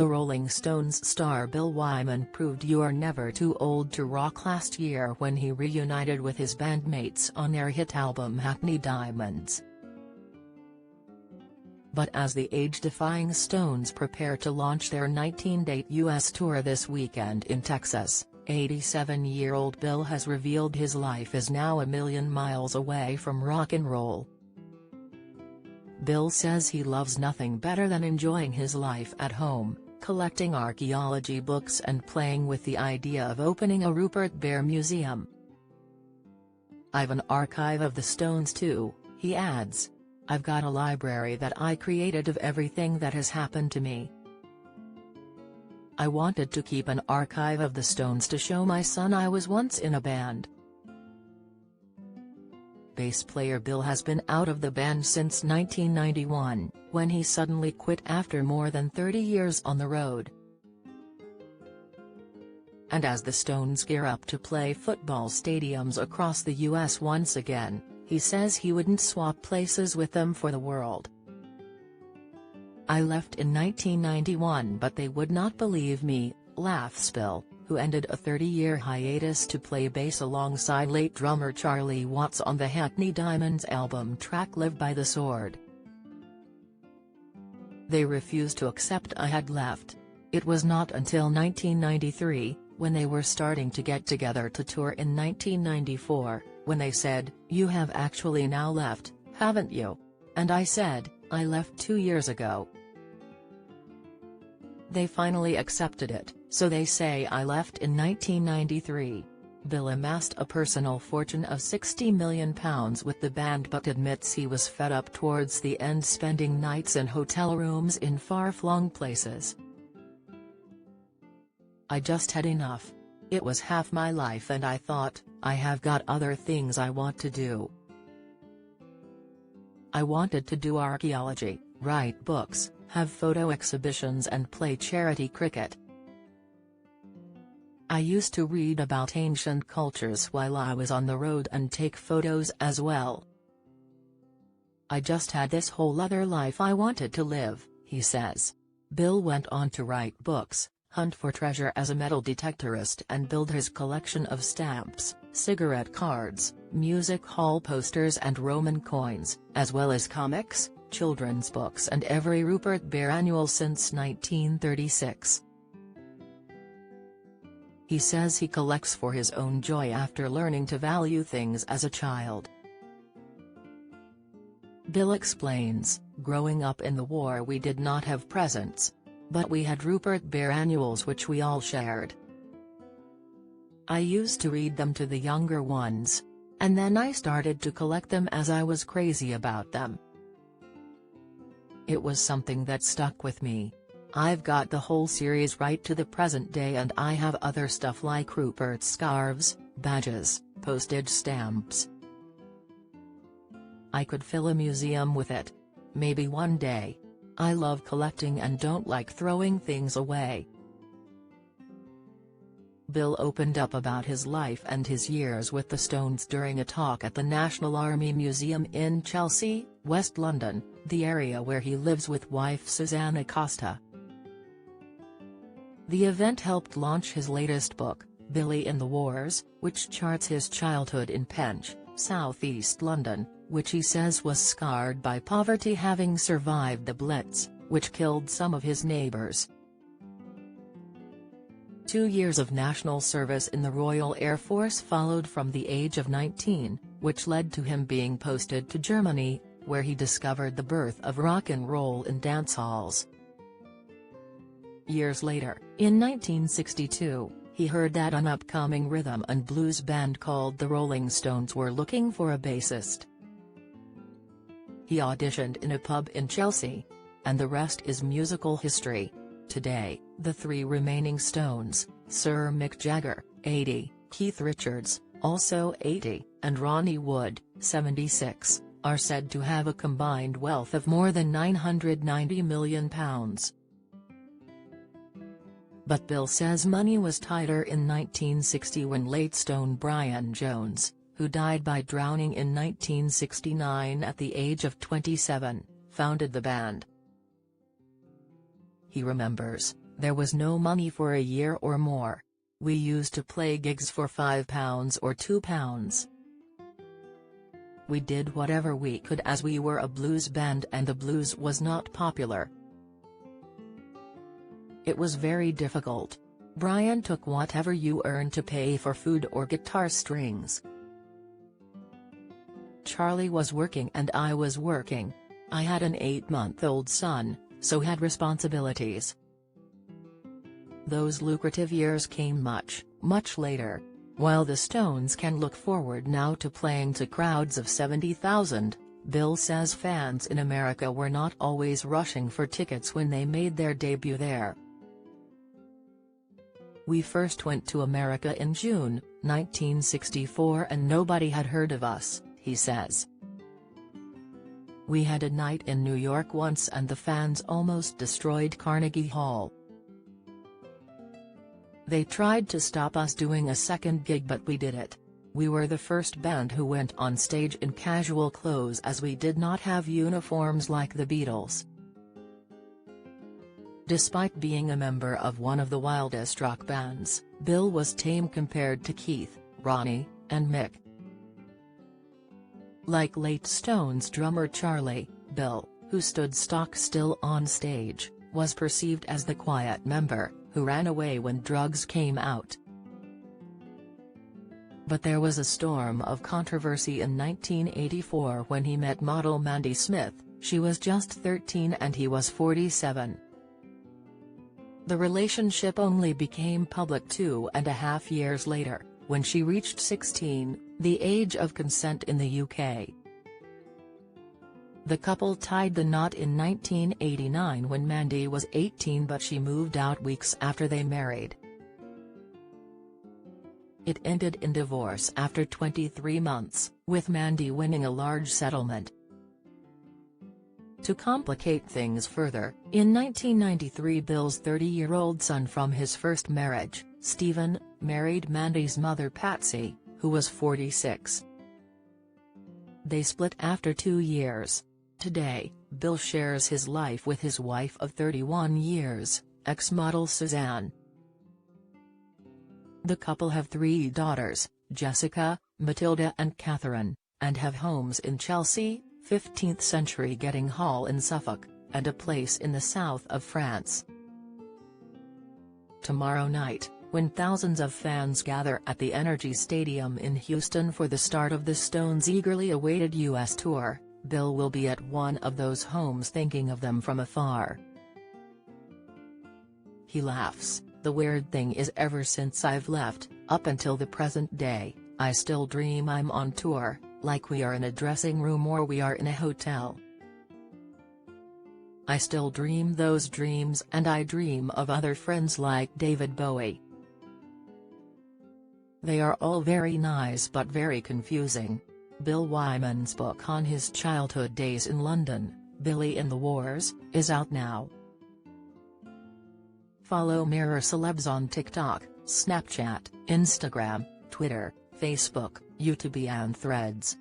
The Rolling Stones star Bill Wyman proved you're never too old to rock last year when he reunited with his bandmates on their hit album Hackney Diamonds. But as the age-defying Stones prepare to launch their 19-date U.S. tour this weekend in Texas, 87-year-old Bill has revealed his life is now a million miles away from rock and roll. Bill says he loves nothing better than enjoying his life at home, collecting archaeology books and playing with the idea of opening a Rupert Bear museum. "I've an archive of the Stones too," he adds. "I've got a library that I created of everything that has happened to me. I wanted to keep an archive of the Stones to show my son I was once in a band." Bass player Bill has been out of the band since 1991, when he suddenly quit after more than 30 years on the road. And as the Stones gear up to play football stadiums across the U.S. once again, he says he wouldn't swap places with them for the world. "I left in 1991 but they would not believe me," laughs Bill, who ended a 30-year hiatus to play bass alongside late drummer Charlie Watts on the Hackney Diamonds album track Live by the Sword. "They refused to accept I had left. It was not until 1993, when they were starting to get together to tour in 1994, when they said, 'You have actually now left, haven't you?' And I said, 'I left 2 years ago.' They finally accepted it, so they say I left in 1993. Bill amassed a personal fortune of £60 million with the band but admits he was fed up towards the end, spending nights in hotel rooms in far-flung places. "I just had enough. It was half my life and I thought, I have got other things I want to do. I wanted to do archaeology, write books, have photo exhibitions and play charity cricket. I used to read about ancient cultures while I was on the road and take photos as well. I just had this whole other life I wanted to live," he says. Bill went on to write books, hunt for treasure as a metal detectorist and build his collection of stamps, cigarette cards, music hall posters and Roman coins, as well as comics, children's books and every Rupert Bear annual since 1936. He says he collects for his own joy after learning to value things as a child. Bill explains, "Growing up in the war we did not have presents. But we had Rupert Bear annuals which we all shared. I used to read them to the younger ones. And then I started to collect them as I was crazy about them. It was something that stuck with me. I've got the whole series right to the present day and I have other stuff like Rupert's scarves, badges, postage stamps. I could fill a museum with it. Maybe one day. I love collecting and don't like throwing things away." Bill opened up about his life and his years with the Stones during a talk at the National Army Museum in Chelsea, West London, the area where he lives with wife Susanna Costa. The event helped launch his latest book, Billy in the Wars, which charts his childhood in Pench, southeast London, which he says was scarred by poverty, having survived the Blitz, which killed some of his neighbors. 2 years of national service in the Royal Air Force followed from the age of 19, which led to him being posted to Germany, where he discovered the birth of rock and roll in dance halls. Years later, in 1962, he heard that an upcoming rhythm and blues band called the Rolling Stones were looking for a bassist. He auditioned in a pub in Chelsea. And the rest is musical history. Today, the 3 remaining Stones, Sir Mick Jagger, 80, Keith Richards, also 80, and Ronnie Wood, 76, are said to have a combined wealth of more than £990 million. But Bill says money was tighter in 1960 when late Stone Brian Jones, who died by drowning in 1969 at the age of 27, founded the band. He remembers, There was no money for a year or more. We used to play gigs for £5 or £2. We did whatever we could as we were a blues band and the blues was not popular. It was very difficult. Brian took whatever you earned to pay for food or guitar strings. Charlie was working and I was working. I had an 8-month-old son, so had responsibilities. Those lucrative years came much, much later. While the Stones can look forward now to playing to crowds of 70,000, Bill says fans in America were not always rushing for tickets when they made their debut there. We first went to America in June, 1964 and nobody had heard of us, he says. We had a night in New York once and the fans almost destroyed Carnegie Hall. They tried to stop us doing a second gig but we did it. We were the first band who went on stage in casual clothes as we did not have uniforms like the Beatles. Despite being a member of one of the wildest rock bands, Bill was tame compared to Keith, Ronnie, and Mick. Like late Stones drummer Charlie, Bill, who stood stock still on stage, was perceived as the quiet member, who ran away when drugs came out. But there was a storm of controversy in 1984 when he met model Mandy Smith. She was just 13 and he was 47. The relationship only became public 2.5 years later, when she reached 16, the age of consent in the UK. The couple tied the knot in 1989 when Mandy was 18 but she moved out weeks after they married. It ended in divorce after 23 months, with Mandy winning a large settlement. To complicate things further, in 1993 Bill's 30-year-old son from his first marriage, Stephen, married Mandy's mother Patsy, who was 46. They split after 2 years. Today, Bill shares his life with his wife of 31 years, ex-model Suzanne. The couple have 3 daughters, Jessica, Matilda and Catherine, and have homes in Chelsea, 15th Century Getting Hall in Suffolk, and a place in the south of France. Tomorrow night, when thousands of fans gather at the Energy Stadium in Houston for the start of the Stones' eagerly awaited U.S. tour, Bill will be at one of those homes thinking of them from afar. He laughs, "The weird thing is ever since I've left, up until the present day, I still dream I'm on tour, like we are in a dressing room or we are in a hotel. I still dream those dreams and I dream of other friends like David Bowie. They are all very nice but very confusing." Bill Wyman's book on his childhood days in London, Billy in the Wars, is out now. Follow Mirror Celebs on TikTok, Snapchat, Instagram, Twitter, Facebook, YouTube and Threads.